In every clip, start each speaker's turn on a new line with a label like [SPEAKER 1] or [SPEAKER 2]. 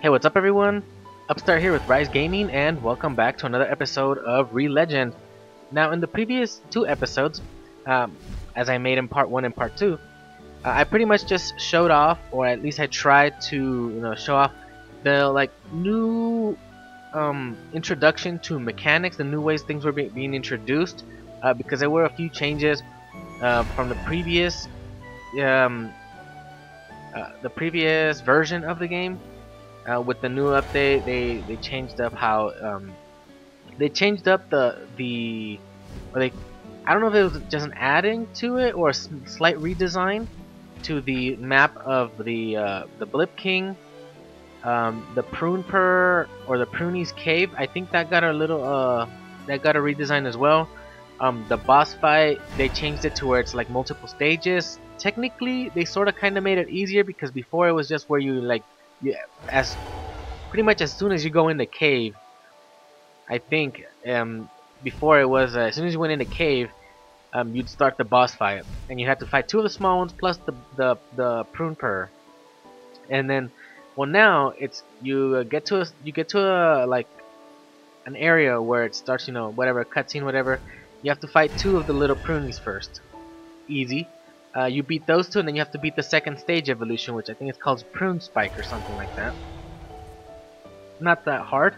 [SPEAKER 1] Hey, what's up everyone? Upstart here with RyXe Gaming, and welcome back to another episode of Re-Legend. Now, in the previous two episodes, as I made in part 1 and part 2, I pretty much just showed off, or at least I tried to, show off the new introduction to mechanics, the new ways things were being introduced, because there were a few changes from the previous version of the game. With the new update, they changed up how they changed up I don't know if it was just an adding to it or a slight redesign to the map of the Blip King, the Prune Purr or the Prunie's Cave. I think that got a redesign as well. The boss fight, they changed it to where it's like multiple stages. Technically, they sort of kind of made it easier, because before it was just where pretty much as soon as you go in the cave, I think before it was as soon as you went in the cave, you'd start the boss fight, and you had to fight two of the small ones plus the Prune Purr. And then, well, now it's you get to a like an area where it starts, whatever cutscene, whatever. You have to fight two of the little prunies first. Easy. You beat those two, and then you have to beat the second stage evolution, which I think it's called Prune Spike or something like that. Not that hard.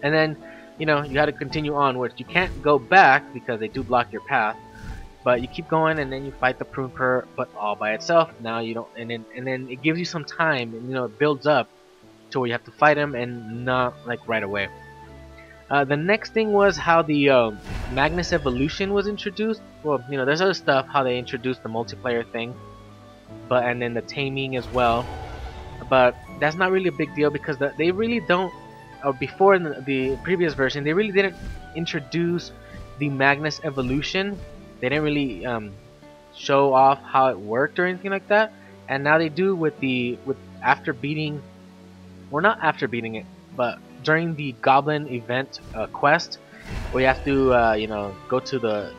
[SPEAKER 1] And then, you got to continue onwards. You can't go back because they do block your path, but you keep going, and then you fight the Prune Purr, but all by itself. Now you don't, and then it gives you some time, and it builds up to where you have to fight him, and not like right away. The next thing was how the Magnus evolution was introduced. Well, there's other stuff, how they introduced the multiplayer thing, and then the taming as well. But that's not really a big deal, because they really don't. Before in the previous version, they really didn't introduce the Magnus evolution. They didn't really show off how it worked or anything like that. And now they do with after beating, well, not after beating it, but during the Goblin event quest, where you have to go to the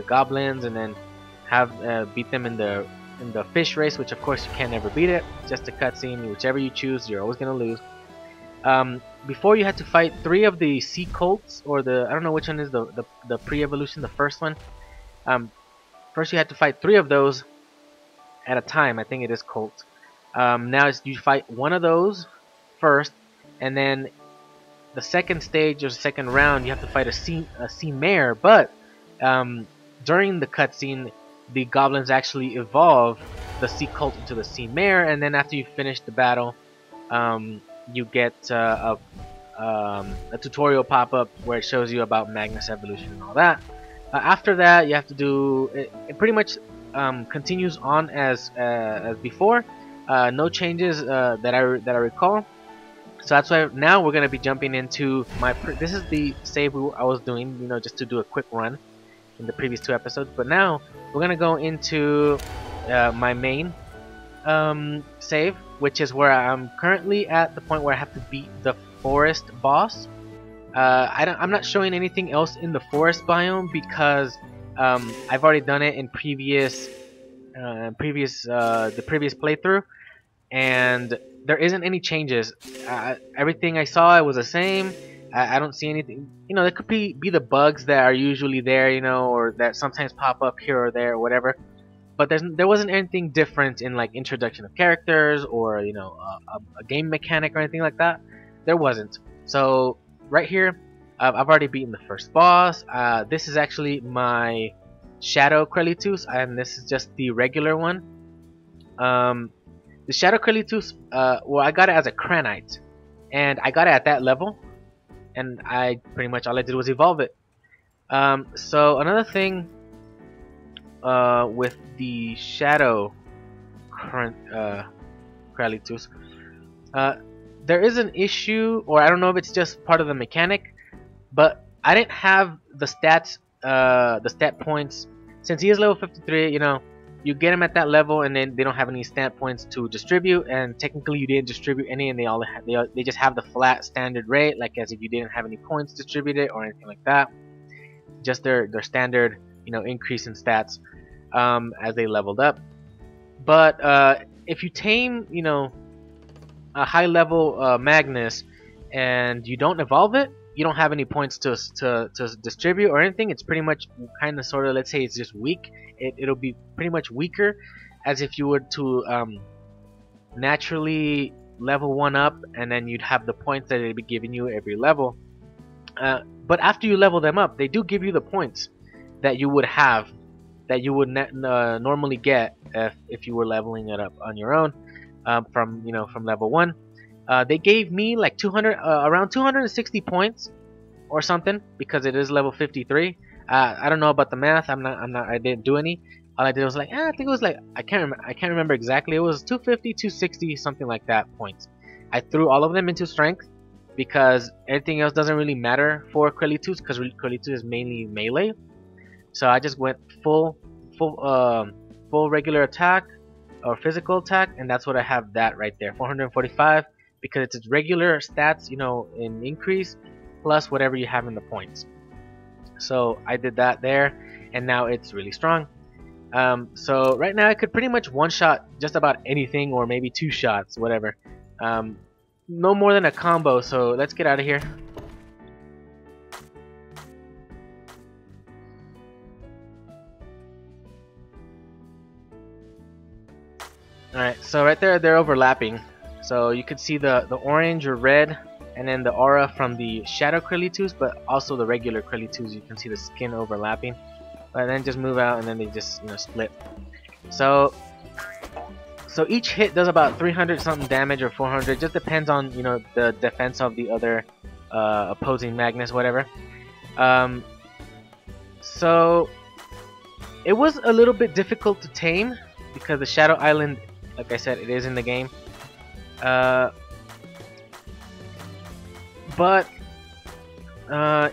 [SPEAKER 1] goblins and then have beat them in the fish race, which of course you can never beat it. Just a cutscene. Whichever you choose, you're always gonna lose. Before, you had to fight 3 of the sea colts, or I don't know which one is the pre-evolution, the first one. First you had to fight 3 of those at a time. I think it is colt. Now you fight one of those first, and then the second stage or the second round, you have to fight a sea mare. But during the cutscene, the goblins actually evolve the sea colt into the sea mare, and then after you finish the battle, you get a tutorial pop up where it shows you about Magnus evolution and all that. After that, you have to do it. Pretty much continues on as before. No changes that I recall. So that's why now we're gonna be jumping into this is the save I was doing, just to do a quick run in the previous 2 episodes. But now we're gonna go into my main save, which is where I'm currently at the point where I have to beat the forest boss. I'm not showing anything else in the forest biome, because I've already done it in the previous playthrough, and there isn't any changes. Everything I saw, it was the same. I don't see anything. There could be the bugs that are usually there, or that sometimes pop up here or there or whatever. But there wasn't anything different in like introduction of characters or a game mechanic or anything like that. There wasn't. So right here, I've already beaten the first boss. This is actually my Shadow Krelitus, and this is just the regular one. The Shadow Krelitus, well, I got it as a Kranite, and I got it at that level, and I pretty much all I did was evolve it. So another thing with the Shadow Krelitus, there is an issue, or I don't know if it's just part of the mechanic, but I didn't have the stats, the stat points. Since he is level 53, you get him at that level, and then they don't have any stat points to distribute, and technically you didn't distribute any, and they just have the flat standard rate, like as if you didn't have any points distributed or anything like that. Just their standard, increase in stats as they leveled up. But if you tame, a high level Magnus and you don't evolve it, you don't have any points to distribute or anything. It's pretty much kind of sort of, let's say it's just weak. It'll be pretty much weaker as if you were to naturally level one up, and then you'd have the points that they'd be giving you every level. But after you level them up, they do give you the points that you would have, that you would normally get if you were leveling it up on your own from level 1. They gave me like 200, around 260 points or something, because it is level 53. I don't know about the math. I didn't do any. All I did was like, I think it was like, I can't remember exactly. It was 250, 260, something like that points. I threw all of them into strength because everything else doesn't really matter for Krelitus, because Krelitus is mainly melee. So I just went full regular attack or physical attack, and that's what I have that right there, 445, because it's its regular stats, in increase plus whatever you have in the points. So I did that there, and now it's really strong. So right now I could pretty much one-shot just about anything, or maybe 2 shots, whatever. No more than a combo, so let's get out of here. Alright, so right there they're overlapping. So you could see the orange or red, and then the aura from the shadow Krelitus, but also the regular Krelitus. You can see the skin overlapping. But then just move out, and then they just split. So each hit does about 300 something damage or 400. Just depends on the defense of the other opposing Magnus, whatever. So it was a little bit difficult to tame because the Shadow Island, like I said, it is in the game. But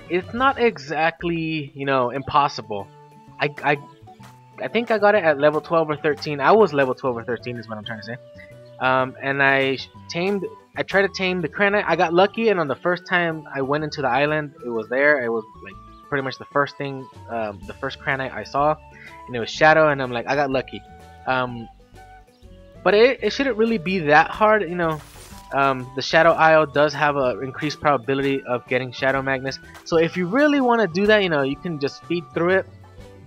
[SPEAKER 1] it's not exactly impossible. I think I got it at level 12 or 13. I was level 12 or 13 is what I'm trying to say. And I tried to tame the Kranite. I got lucky, and on the first time I went into the island, it was there. It was like pretty much the first thing, the first Kranite I saw, and it was Shadow, and I'm like, I got lucky. But it shouldn't really be that hard, The Shadow Isle does have an increased probability of getting Shadow Magnus. So if you really want to do that, you can just speed through it.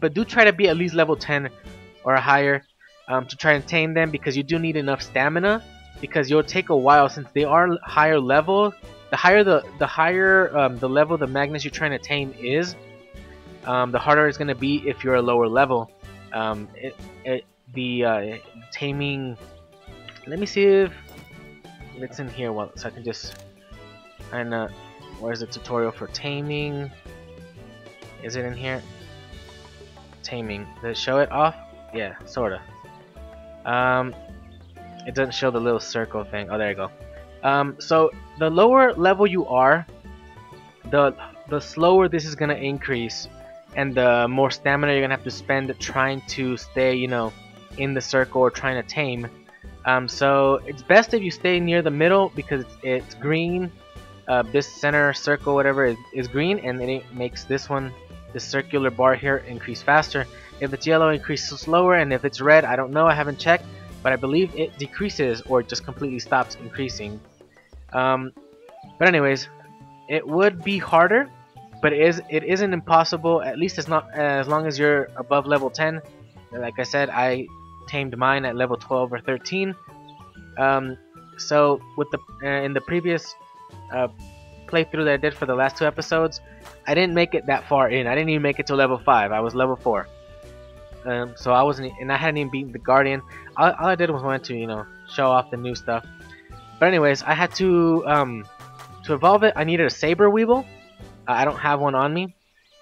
[SPEAKER 1] But do try to be at least level 10 or higher to try and tame them, because you do need enough stamina, because you'll take a while since they are higher level. The higher the level the Magnus you're trying to tame is, the harder it's going to be if you're a lower level. The taming, let me see if it's in here, so I can just where's the tutorial for taming? Is it in here? Taming. Does it show it off? Yeah, sorta. It doesn't show the little circle thing. Oh, there you go. So the lower level you are, the slower this is gonna increase, and the more stamina you're gonna have to spend trying to stay, in the circle or trying to tame. So it's best if you stay near the middle, because it's green. This center circle, whatever, is green, and then it makes this circular bar here increase faster. If it's yellow, increases slower, and if it's red, I don't know, I haven't checked, but I believe it decreases or just completely stops increasing. But anyways, it would be harder, but it isn't impossible. At least it's not, as long as you're above level 10. Like I said, I tamed mine at level 12 or 13. So with in the previous playthrough that I did for the last 2 episodes, I didn't make it that far in. I didn't even make it to level 5. I was level 4. So I wasn't, and I hadn't even beaten the Guardian. All I did was wanted to, show off the new stuff. But anyways, I had to evolve it. I needed a Saber Weevil. I don't have one on me.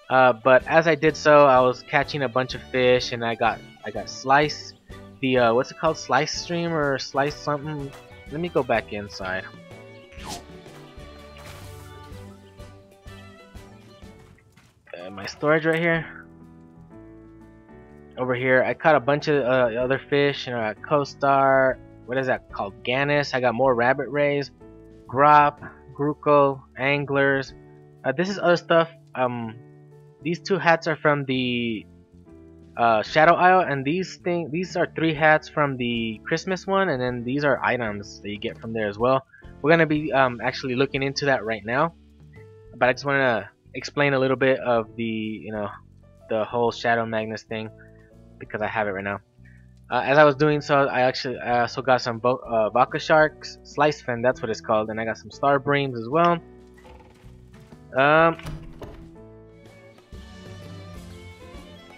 [SPEAKER 1] But as I did so, I was catching a bunch of fish, and I got Slice. The what's it called? Slice stream or Slice something. Let me go back inside. My storage right here. Over here, I caught a bunch of other fish. Co-Star. What is that called? Gannis. I got more rabbit rays, Grop, Gruco, Anglers. This is other stuff. These 2 hats are from the Shadow Isle, and these are 3 hats from the Christmas one, and then these are items that you get from there as well. We're gonna be actually looking into that right now, but I just wanted to explain a little bit of the the whole Shadow Magnus thing because I have it right now. As I was doing so, I actually also got some Vokka sharks, slice fin, that's what it's called, and I got some star breams as well.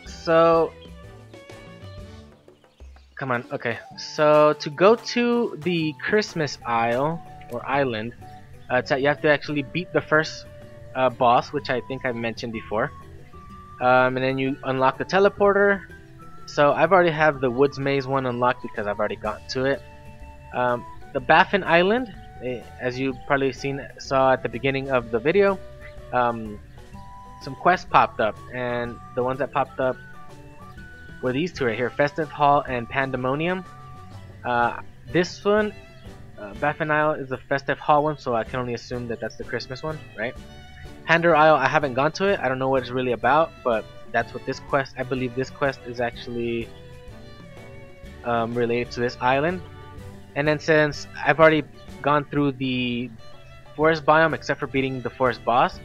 [SPEAKER 1] So come on, okay. So to go to the Christmas Isle or Island, you have to actually beat the first boss, which I think I mentioned before, and then you unlock the teleporter. So I've already have the Woods Maze one unlocked because I've already gotten to it. The Baffin Island, as you probably saw at the beginning of the video, some quests popped up, and the ones that popped up were these 2 right here, Festive Hall and Pandemonium. This one, Baffin Isle, is the Festive Hall one, so I can only assume that that's the Christmas one, right? Pander Isle, I haven't gone to it, I don't know what it's really about, but that's what this quest, I believe this quest is actually related to this island. And then since I've already gone through the forest biome except for beating the forest boss,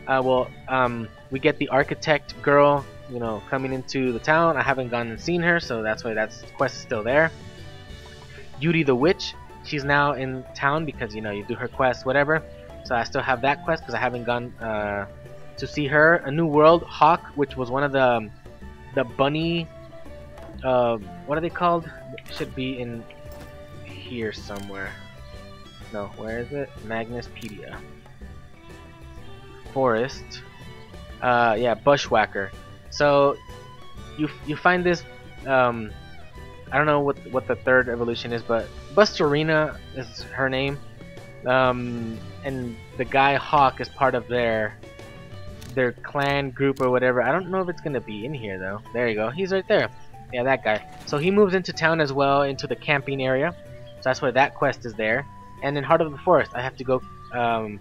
[SPEAKER 1] we get the architect girl, coming into the town. I haven't gone and seen her, so that's why that quest is still there. Judy the Witch, she's now in town because you do her quest, whatever. So I still have that quest because I haven't gone to see her. A New World, Hawk, which was one of the bunny, what are they called? It should be in here somewhere. No, where is it? Magnuspedia. Forest. Yeah, Bushwhacker. So you find this. I don't know what the 3rd evolution is, but Bustarina is her name. And the guy Hawk is part of their clan group or whatever. I don't know if it's gonna be in here though. There you go. He's right there. Yeah, that guy. So he moves into town as well, into the camping area. So that's why that quest is there. And in Heart of the Forest, I have to go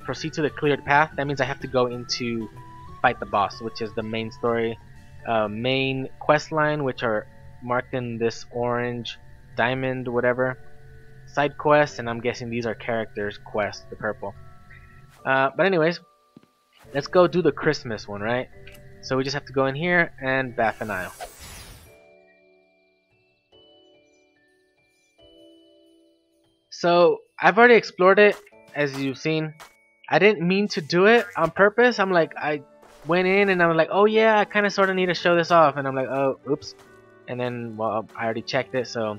[SPEAKER 1] proceed to the cleared path. That means I have to go into fight the boss, which is the main story, main quest line, which are marked in this orange diamond, whatever. Side quests, and I'm guessing these are characters' quests, the purple. But anyways, let's go do the Christmas one, right? So we just have to go in here and Baffin Isle. So I've already explored it, as you've seen. I didn't mean to do it on purpose. I went in and I'm like, oh yeah, I kind of sort of need to show this off, and I'm like, oh, oops. And then, well, I already checked it. So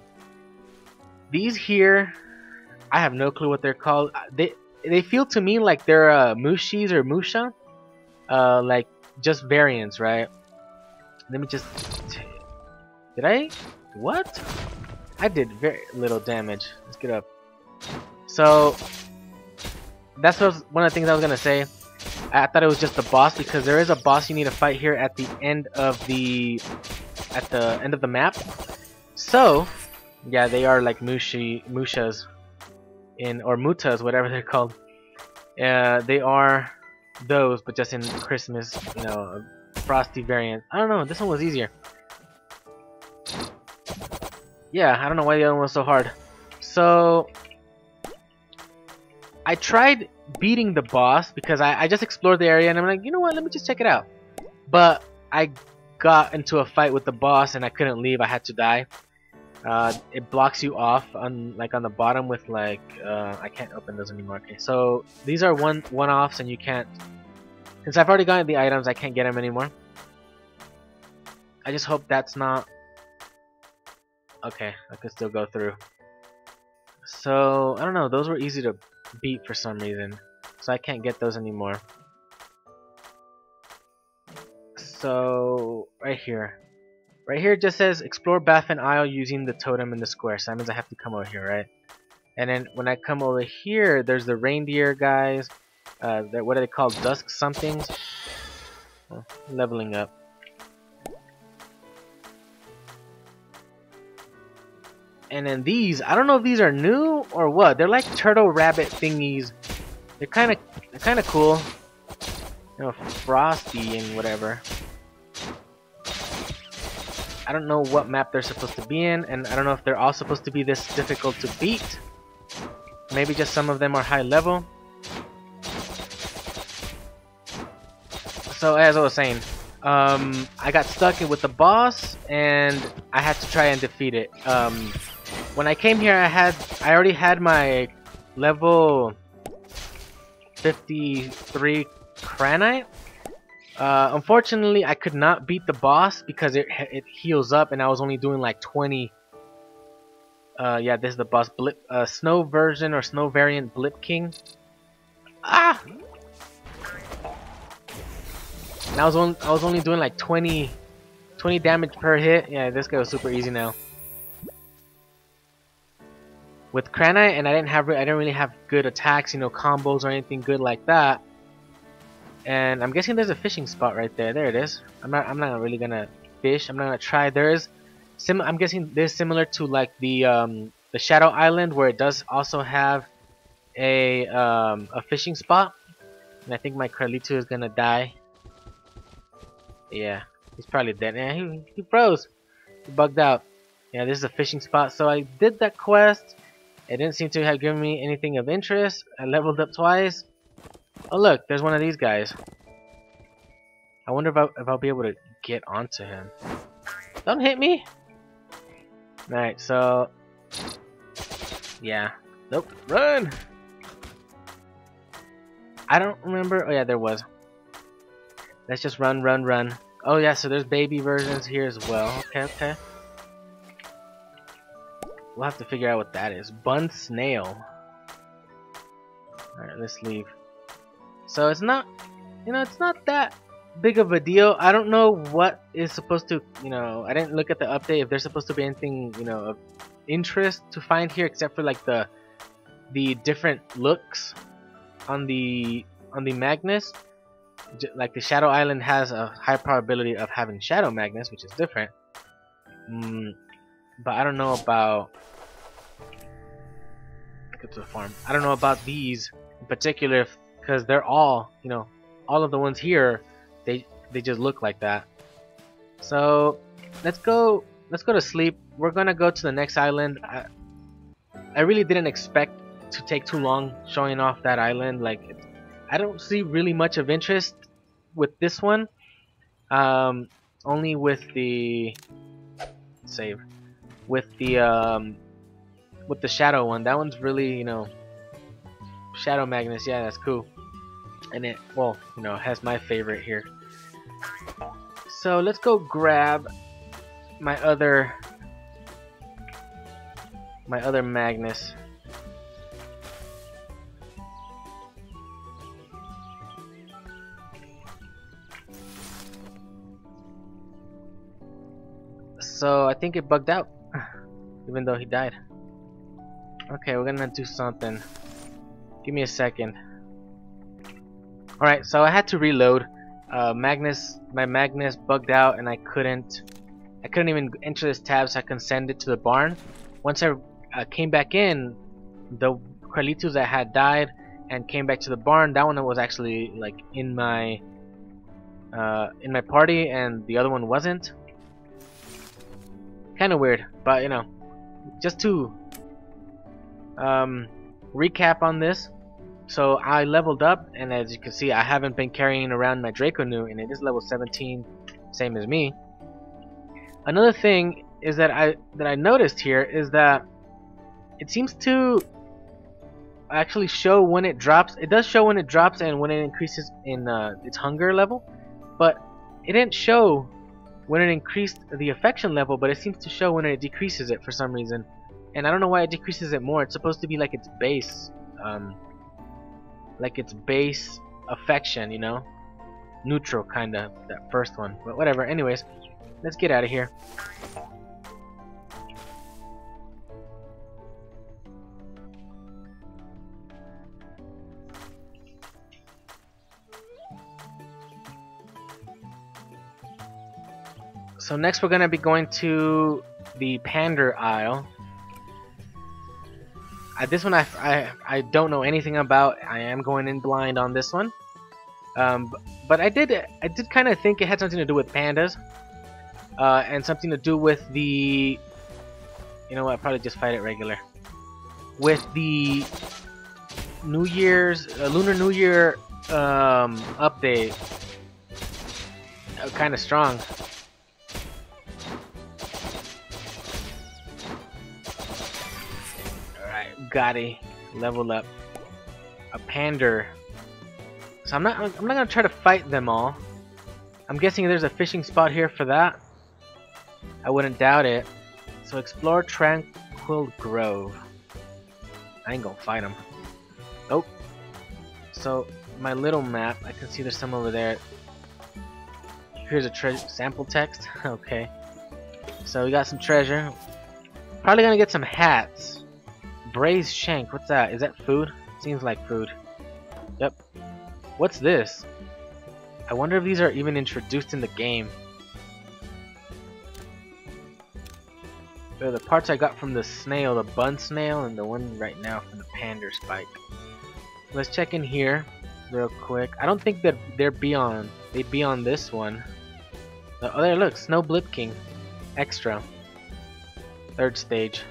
[SPEAKER 1] these here, I have no clue what they're called. They feel to me like they're mushis or musha, like just variants, right? Let me just. Did I? What? I did very little damage. Let's get up. So that's one of the things I was gonna say. I thought it was just the boss because there is a boss you need to fight here at the end of the map. So yeah, they are like mushas or mutas, whatever they're called. They are those, but just in Christmas, frosty variant. I don't know. This one was easier. Yeah, I don't know why the other one was so hard. So I tried beating the boss because I just explored the area and I'm like, you know what, let me just check it out. But I got into a fight with the boss and I couldn't leave. I had to die. It blocks you off on the bottom with I can't open those anymore. Okay, so these are one-offs and you can't. Since I've already gotten the items, I can't get them anymore. I just hope that's not. Okay, I could still go through. So I don't know. Those were easy to beat for some reason, so I can't get those anymore. So right here it just says explore Baffin Isle using the totem in the square. So that means I have to come over here, right? And then when I come over here, there's the reindeer guys. What are they called? Dusk somethings. Oh, leveling up. And then these, I don't know if these are new or what. They're like turtle rabbit thingies. They're kind of cool. Frosty and whatever. I don't know what map they're supposed to be in, and I don't know if they're all supposed to be this difficult to beat. Maybe just some of them are high level. So as I was saying, I got stuck with the boss, and I had to try and defeat it. When I came here, I already had my level 53 Cranite. Unfortunately, I could not beat the boss because it heals up, and I was only doing like 20. Yeah, this is the boss, Blip, Snow version or Snow variant Blip King. Ah! And I was only doing like 20 damage per hit. Yeah, this guy was super easy now. With Cranite, and I didn't really have good attacks, you know, combos or anything good like that. And I'm guessing there's a fishing spot right there. There it is. I'm not really gonna fish. I'm not gonna try. I'm guessing this is similar to like the Shadow Island, where it does also have a fishing spot. And I think my Carlito is gonna die. Yeah, he's probably dead. Yeah, he froze. He bugged out. Yeah, this is a fishing spot. So I did that quest. It didn't seem to have given me anything of interest. I leveled up twice. Oh look, there's one of these guys. I wonder if I'll be able to get onto him. Don't hit me! Alright, so... yeah. Nope. Run! I don't remember... oh yeah, there was. Let's just run, run, run. Oh yeah, so there's baby versions here as well. Okay, okay. We'll have to figure out what that is. Bun snail. Alright, let's leave. So it's not, you know, it's not that big of a deal. I don't know what is supposed to, you know, I didn't look at the update if there's supposed to be anything, you know, of interest to find here except for like the different looks on the Magnus. Like the Shadow Island has a high probability of having Shadow Magnus, which is different. But I don't know about... go to the farm. I don't know about these in particular, because they're all, you know, all of the ones here, they just look like that. So let's go to sleep. We're gonna go to the next island. I really didn't expect to take too long showing off that island. Like, I don't see really much of interest with this one. Only with the save, with the Shadow one. That one's really, you know, Shadow Magnus. Yeah, that's cool. And it, well, you know, has my favorite here. So let's go grab my other Magnus. So I think it bugged out, even though he died. Okay, we're gonna do something. Give me a second. Alright, so I had to reload. My Magnus bugged out, and I couldn't even enter this tab, so I couldn't send it to the barn. Once I came back in, the Carlitos that had died and came back to the barn, that one was actually like in my party, and the other one wasn't. Kind of weird, but you know, just to recap on this. So I leveled up, and as you can see, I haven't been carrying around my Draco New, and it is level 17, same as me. Another thing is that I noticed here is that it seems to actually show when it drops. It does show when it drops and when it increases in its hunger level, but it didn't show when it increased the affection level, but it seems to show when it decreases it for some reason. And I don't know why it decreases it more. It's supposed to be like its base affection, you know, neutral kind of, that first one. But whatever. Anyways, let's get out of here. So next we're gonna be going to the Pander Isle. This one I don't know anything about. I am going in blind on this one, but I did kind of think it had something to do with pandas. and something to do with the. You know what? I'll probably just fight it regular. With the New Year's Lunar New Year update, kind of strong. All right, Gotti, level up. A Pander. So I'm not gonna try to fight them all. I'm guessing there's a fishing spot here for that. I wouldn't doubt it. So explore Tranquil Grove. I ain't gonna fight them. Oh. So my little map, I can see there's some over there. Here's a treasure sample text. Okay. So we got some treasure. Probably gonna get some hats. Braised shank. What's that? Is that food? Seems like food. Yep. What's this? I wonder if these are even introduced in the game. They're the parts I got from the snail, the bun snail, and the one right now from the Pander spike. Let's check in here real quick. I don't think that they'd be on this one. Oh, there, look, Snow Blip King, extra, 3rd stage.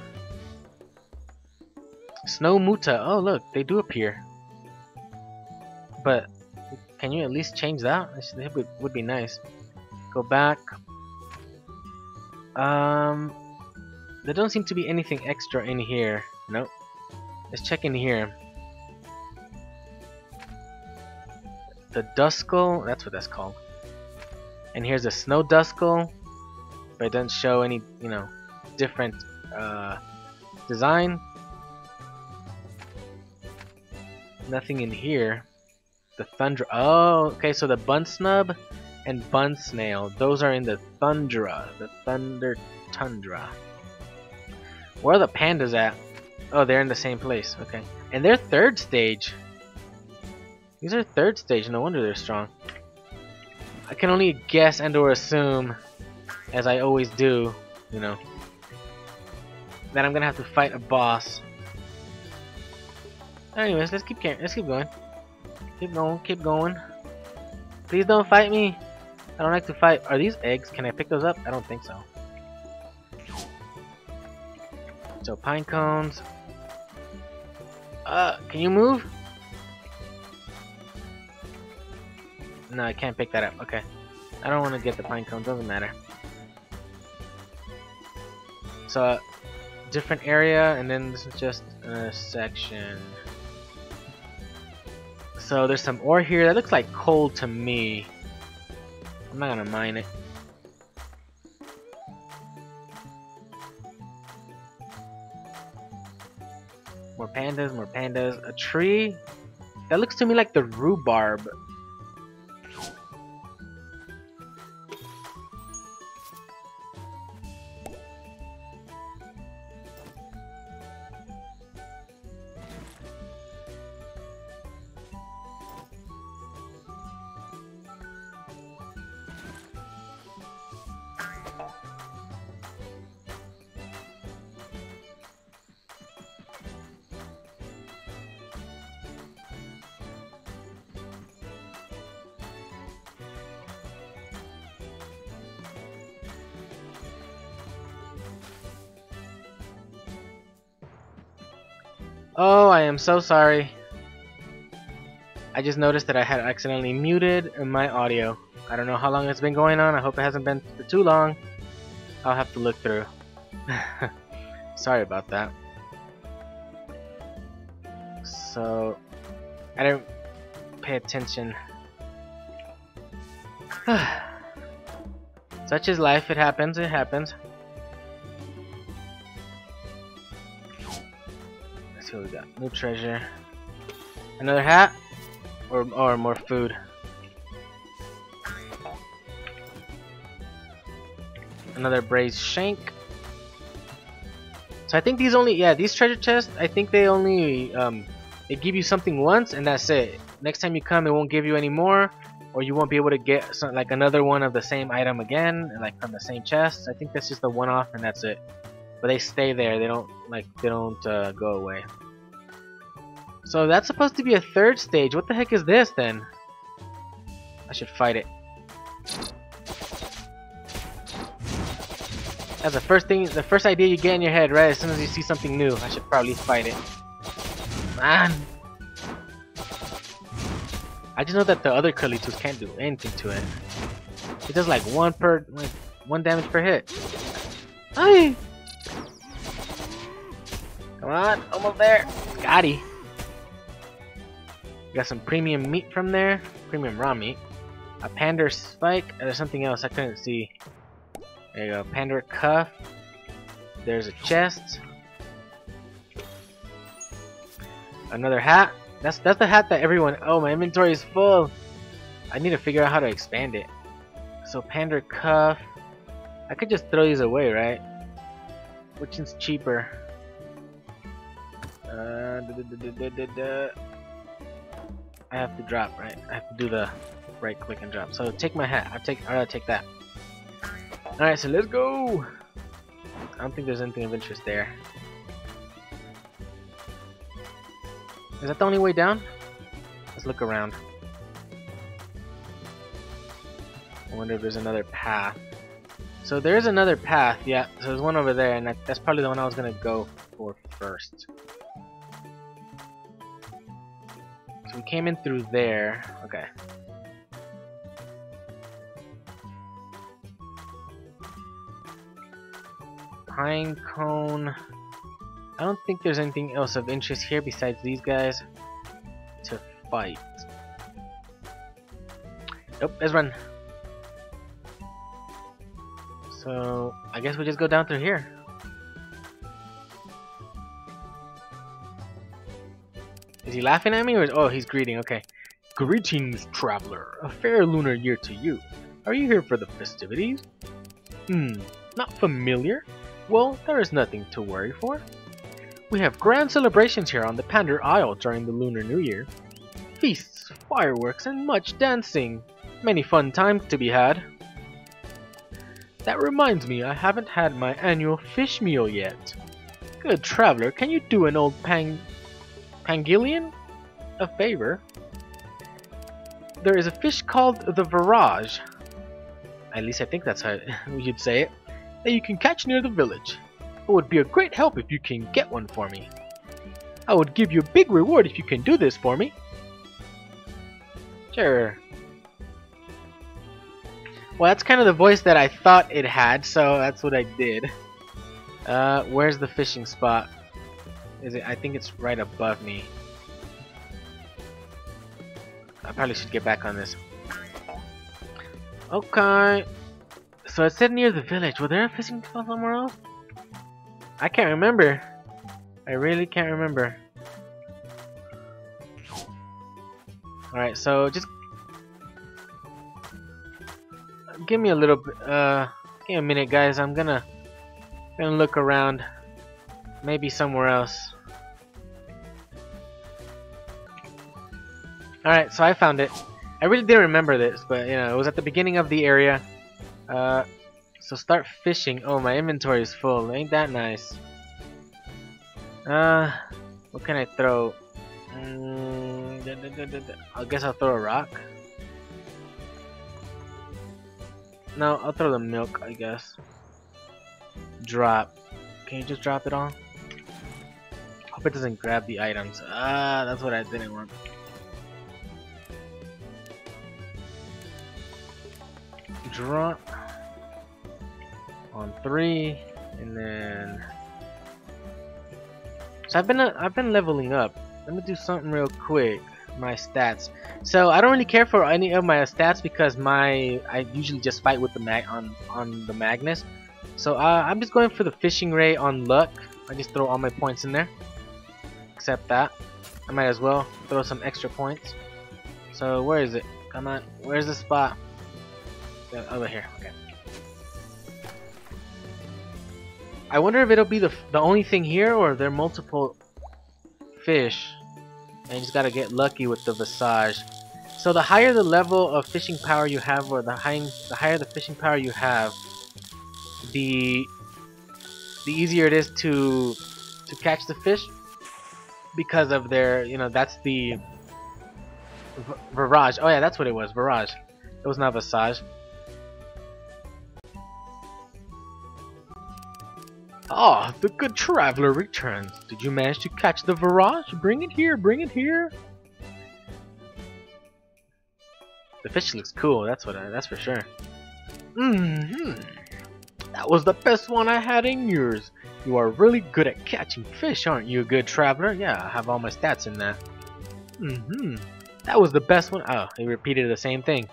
[SPEAKER 1] Snow Muta. Oh, look, they do appear. But can you at least change that? It would be nice. Go back. There don't seem to be anything extra in here. Nope. Let's check in here. The Duskull, that's what that's called. And here's a Snow Duskull, but it doesn't show any, you know, different design. Nothing in here. The Thundra. Oh, okay. So the Bun Snub and Bun Snail, those are in the Thundra, the Thunder Tundra. Where are the pandas at? Oh, they're in the same place. Okay, and they're 3rd stage. These are 3rd stage. No wonder they're strong. I can only guess and/or assume, as I always do, you know, that I'm gonna have to fight a boss. Anyways, let's keep going. Keep going. Please don't fight me. I don't like to fight. Are these eggs? Can I pick those up? I don't think so. So pine cones. Can you move? No, I can't pick that up. Okay. I don't want to get the pine cones. Doesn't matter. So, different area, and then this is just a section. So there's some ore here that looks like coal to me. I'm not gonna mine it. More pandas, more pandas. A tree that looks to me like the rhubarb. Oh, I am so sorry. I just noticed that I had accidentally muted my audio. I don't know how long it's been going on. I hope it hasn't been for too long. I'll have to look through. Sorry about that. So, I didn't pay attention. Such is life. It happens. It happens. Let's see what we got. New treasure. Another hat? Or more food? Another braised shank. So I think these only, yeah, these treasure chests, I think they only, they give you something once and that's it. Next time you come, it won't give you any more, or you won't be able to get some, like another one of the same item again, like from the same chest. I think that's just a one-off and that's it. But they stay there. They don't go away. So that's supposed to be a 3rd stage. What the heck is this then? I should fight it. That's the first idea you get in your head, right? As soon as you see something new, I should probably fight it. Man! I just know that the other curly tooth can't do anything to it. It does like one damage per hit. Hey! Come on, almost there. Scotty. Got some premium meat from there. Premium raw meat. A Pander spike. And there's something else I couldn't see. There you go. Pander cuff. There's a chest. Another hat. That's the hat that everyone. Oh, my inventory is full. I need to figure out how to expand it. So Pander cuff. I could just throw these away, right? Which is cheaper? I have to drop, right? I have to do the right click and drop. So take my hat. I'll take that. Alright, so let's go! I don't think there's anything of interest there. Is that the only way down? Let's look around. I wonder if there's another path. So there is another path, yeah. So there's one over there, and that's probably the one I was gonna go for first. So we came in through there. Okay. Pine cone. I don't think there's anything else of interest here besides these guys to fight. Nope, let's run. So I guess we just go down through here. Is he laughing at me or oh, he's greeting, okay. Greetings, traveler. A fair lunar year to you. Are you here for the festivities? Not familiar? Well, there is nothing to worry for. We have grand celebrations here on the Pander Isle during the Lunar New Year. Feasts, fireworks, and much dancing. Many fun times to be had. That reminds me, I haven't had my annual fish meal yet. Good traveler, can you do an old Pangilian a favor? There is a fish called the Virage. At least I think that's how you'd say it. That you can catch near the village. It would be a great help if you can get one for me. I would give you a big reward if you can do this for me. Sure. Well, that's kind of the voice that I thought it had, so that's what I did. Where's the fishing spot? Is it? I think it's right above me. I probably should get back on this. Okay. So it said near the village. Was there a fishing spot somewhere else? I can't remember. I really can't remember. Alright, so just give me a little bit, give me a minute, guys. I'm gonna look around. Maybe somewhere else. Alright, so I found it. I really didn't remember this, but you know, it was at the beginning of the area. So start fishing. Oh, my inventory is full. Ain't that nice? What can I throw? I guess I'll throw a rock. No, I'll throw the milk, I guess. Drop. Can you just drop it all? Hope it doesn't grab the items. That's what I didn't want. Drop on 3, and then so I've been leveling up. Let me do something real quick. My stats. So I don't really care for any of my stats because I usually just fight with the on the Magnus. So I'm just going for the fishing ray on luck. I just throw all my points in there. Except that. I might as well throw some extra points. So where is it? Come on. Where's the spot? Over here. Okay. I wonder if it'll be the only thing here, or are there multiple fish? And you just gotta get lucky with the Visage. So the higher the level of fishing power you have, or the higher the fishing power you have, the easier it is to catch the fish, because of their, you know, that's the Virage. Oh yeah, that's what it was. Virage. It was not Visage. Ah, the good traveler returns. Did you manage to catch the barrage? Bring it here, bring it here. The fish looks cool, that's for sure. That was the best one I had in years. You are really good at catching fish, aren't you, good traveler? Yeah, I have all my stats in that. That was the best one. Oh, he repeated the same thing.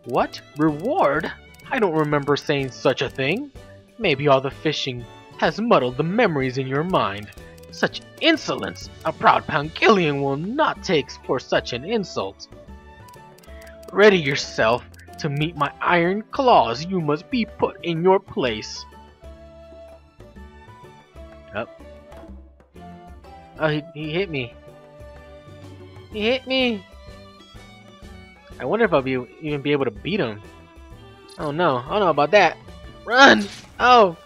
[SPEAKER 1] What? Reward? I don't remember saying such a thing. Maybe all the fishing has muddled the memories in your mind. Such insolence! A proud Pangilian will not take for such an insult. Ready yourself to meet my iron claws. You must be put in your place. Oh, he hit me. He hit me. I wonder if I'll even be able to beat him. Oh no, I don't know about that. Run! Oh!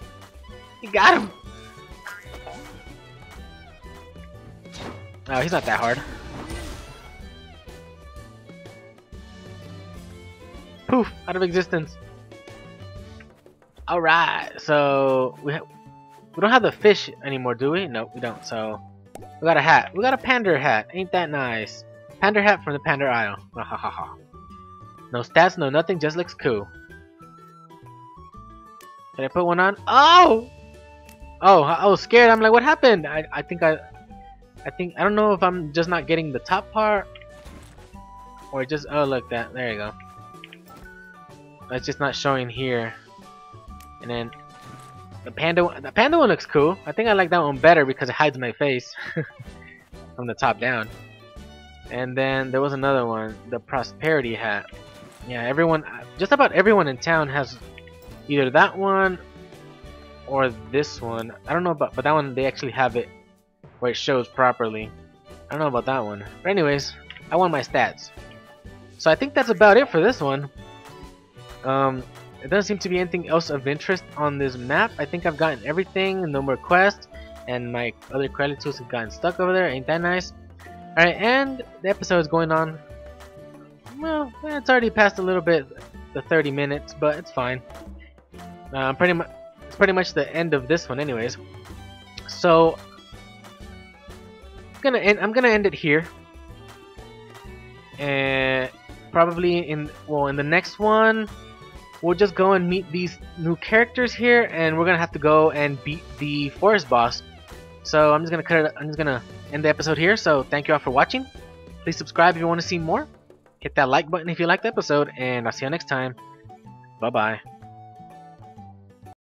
[SPEAKER 1] You got him! Oh, he's not that hard. Poof! Out of existence. Alright, so we don't have the fish anymore, do we? No, we don't, so we got a hat. We got a Pander hat. Ain't that nice? Pander hat from the Pander Isle. No stats, no nothing, just looks cool. Did I put one on? Oh! Oh, I was scared. I'm like, what happened? I think I don't know if I'm just not getting the top part or just, oh look, there you go. It's just not showing here. And then the panda one looks cool. I think I like that one better because it hides my face from the top down. And then there was another one, the prosperity hat. Yeah, everyone, just about everyone in town has either that one or this one. I don't know about, but that one they actually have it where it shows properly. I don't know about that one. But anyways, I want my stats. So I think that's about it for this one. There doesn't seem to be anything else of interest on this map. I think I've gotten everything, no more quests, and my other credit tools have gotten stuck over there. Ain't that nice? Alright, and the episode is going on. Well, it's already passed a little bit, the 30 minutes, but it's fine. It's pretty much the end of this one, anyways. So I'm gonna end it here, and probably in the next one we'll just go and meet these new characters here, and we're gonna have to go and beat the forest boss. So I'm just gonna end the episode here. So thank you all for watching. Please subscribe if you want to see more. Hit that like button if you liked the episode, and I'll see you next time. Bye bye.